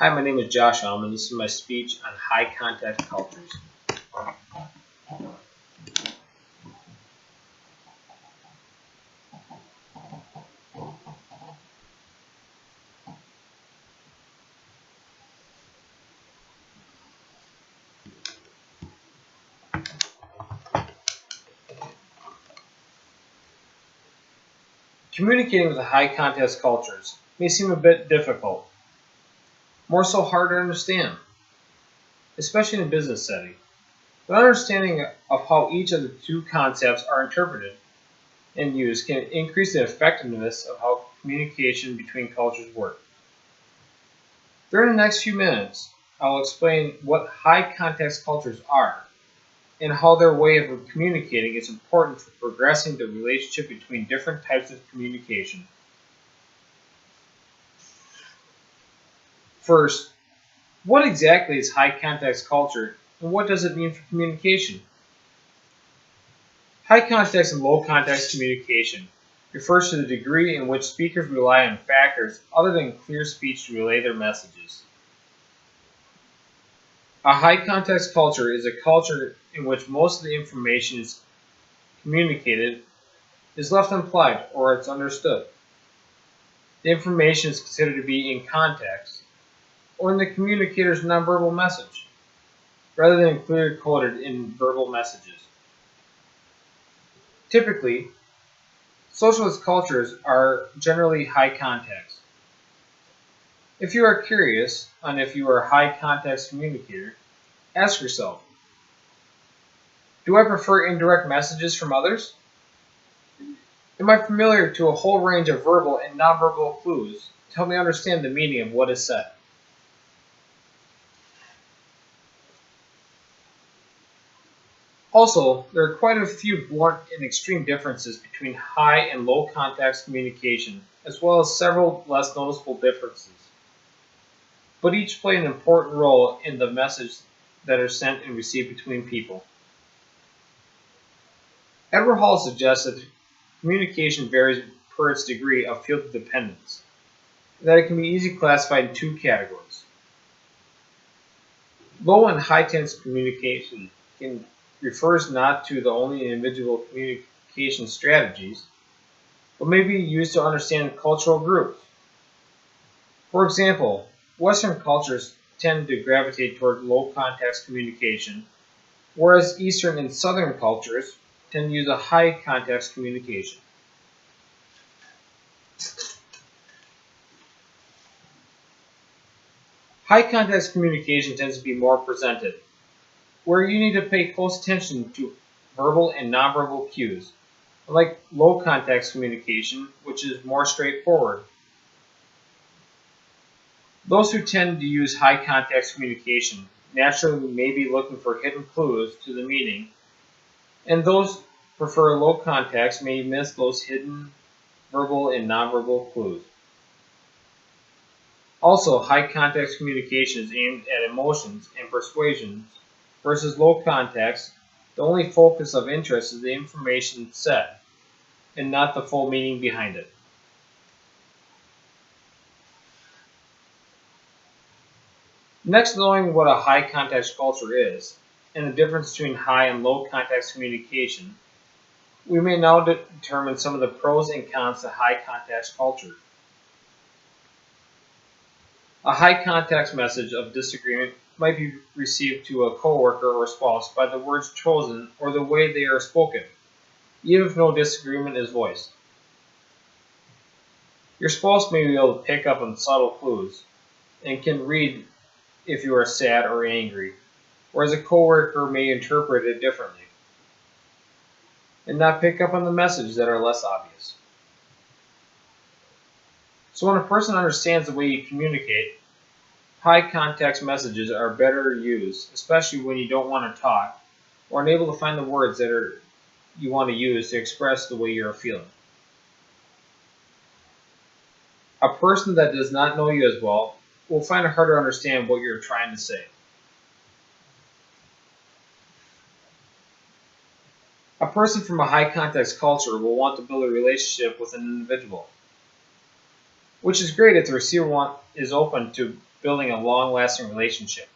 Hi, my name is Josh Aumann. This is my speech on high contact cultures. Communicating with high context cultures may seem a bit difficult, more so hard to understand, especially in a business setting. But understanding of how each of the two concepts are interpreted and used can increase the effectiveness of how communication between cultures work. During the next few minutes, I will explain what high context cultures are and how their way of communicating is important for progressing the relationship between different types of communication. First, what exactly is high context culture and what does it mean for communication? High context and low context communication refers to the degree in which speakers rely on factors other than clear speech to relay their messages. A high context culture is a culture in which most of the information is communicated is left implied or it's understood. The information is considered to be in context or in the communicator's nonverbal message, rather than clearly coded in verbal messages. Typically, socialist cultures are generally high context. If you are curious on if you are a high context communicator, ask yourself, do I prefer indirect messages from others? Am I familiar to a whole range of verbal and nonverbal clues to help me understand the meaning of what is said? Also, there are quite a few blunt and extreme differences between high and low context communication, as well as several less noticeable differences. But each play an important role in the message that are sent and received between people. Edward Hall suggests that communication varies per its degree of field dependence, and that it can be easily classified in two categories. Low and high tense communication refers not to the only individual communication strategies, but may be used to understand cultural groups. For example, Western cultures tend to gravitate toward low context communication, whereas Eastern and Southern cultures tend to use a high context communication. High context communication tends to be more presented, where you need to pay close attention to verbal and nonverbal cues, unlike low context communication, which is more straightforward. Those who tend to use high context communication naturally may be looking for hidden clues to the meaning, and those who prefer low context may miss those hidden verbal and nonverbal clues. Also, high context communication is aimed at emotions and persuasions, versus low context, the only focus of interest is the information said, and not the full meaning behind it. Next, knowing what a high context culture is, and the difference between high and low context communication, we may now determine some of the pros and cons to high context culture. A high context message of disagreement might be received to a coworker or spouse by the words chosen or the way they are spoken, even if no disagreement is voiced. Your spouse may be able to pick up on subtle clues and can read if you are sad or angry, whereas a coworker may interpret it differently and not pick up on the messages that are less obvious. So when a person understands the way you communicate, high context messages are better used, especially when you don't want to talk or unable to find the words you want to use to express the way you're feeling. A person that does not know you as well will find it hard to understand what you're trying to say. A person from a high context culture will want to build a relationship with an individual, which is great if the receiver is open to building a long-lasting relationship.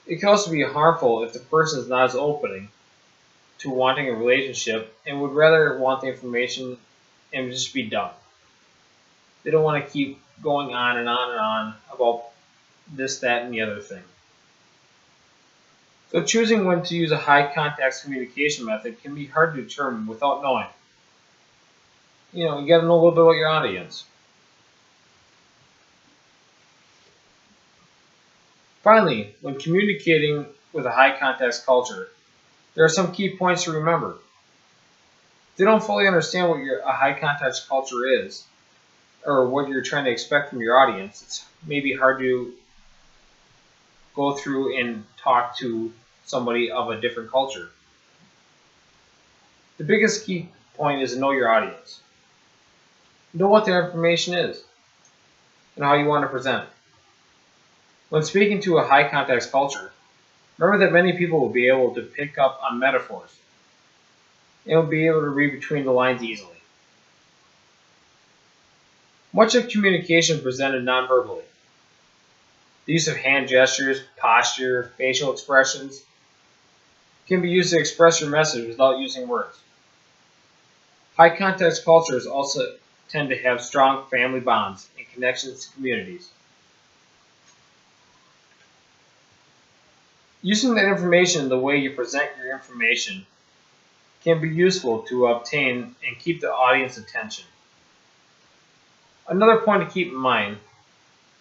It can also be harmful if the person is not as open to wanting a relationship and would rather want the information and just be done. They don't want to keep going on and on and on about this, that, and the other thing. So choosing when to use a high context communication method can be hard to determine without knowing. You got to know a little bit about your audience. Finally, when communicating with a high context culture, there are some key points to remember. If they don't fully understand what a high context culture is, or what you're trying to expect from your audience, it's maybe hard to go through and talk to somebody of a different culture. The biggest key point is to know your audience. Know what their information is and how you want to present it. When speaking to a high context culture, remember that many people will be able to pick up on metaphors and will be able to read between the lines easily. Much of communication is presented non-verbally. The use of hand gestures, posture, facial expressions can be used to express your message without using words. High context cultures also tend to have strong family bonds and connections to communities. Using that information the way you present your information can be useful to obtain and keep the audience attention. Another point to keep in mind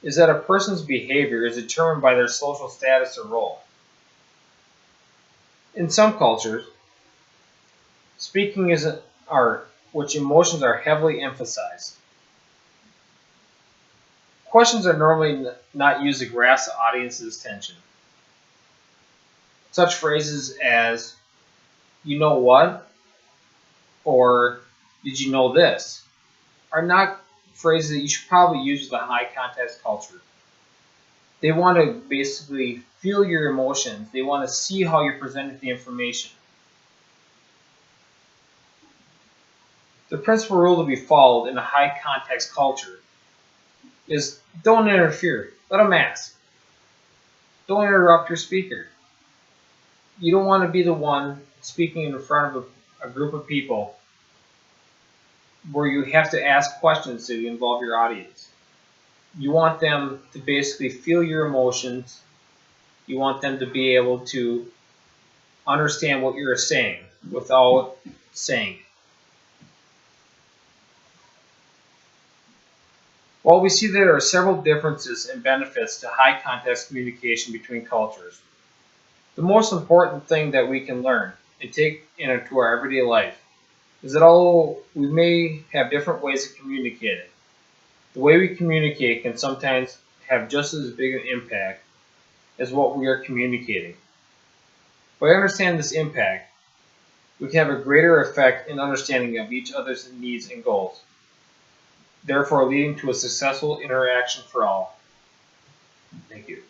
is that a person's behavior is determined by their social status or role. In some cultures, speaking is an art which emotions are heavily emphasized. Questions are normally not used to grasp the audience's attention. Such phrases as, "you know what?" or "did you know this?" are not phrases that you should probably use with a high context culture. They want to basically feel your emotions. They want to see how you're presenting the information. The principal rule to be followed in a high context culture is don't interfere. Let them ask. Don't interrupt your speaker. You don't want to be the one speaking in front of a group of people where you have to ask questions to involve your audience. You want them to basically feel your emotions. You want them to be able to understand what you're saying without saying it. While we see there are several differences and benefits to high context communication between cultures, the most important thing that we can learn and take into our everyday life is that although we may have different ways of communicating, the way we communicate can sometimes have just as big an impact as what we are communicating. By understanding this impact, we can have a greater effect in understanding of each other's needs and goals, therefore leading to a successful interaction for all. Thank you.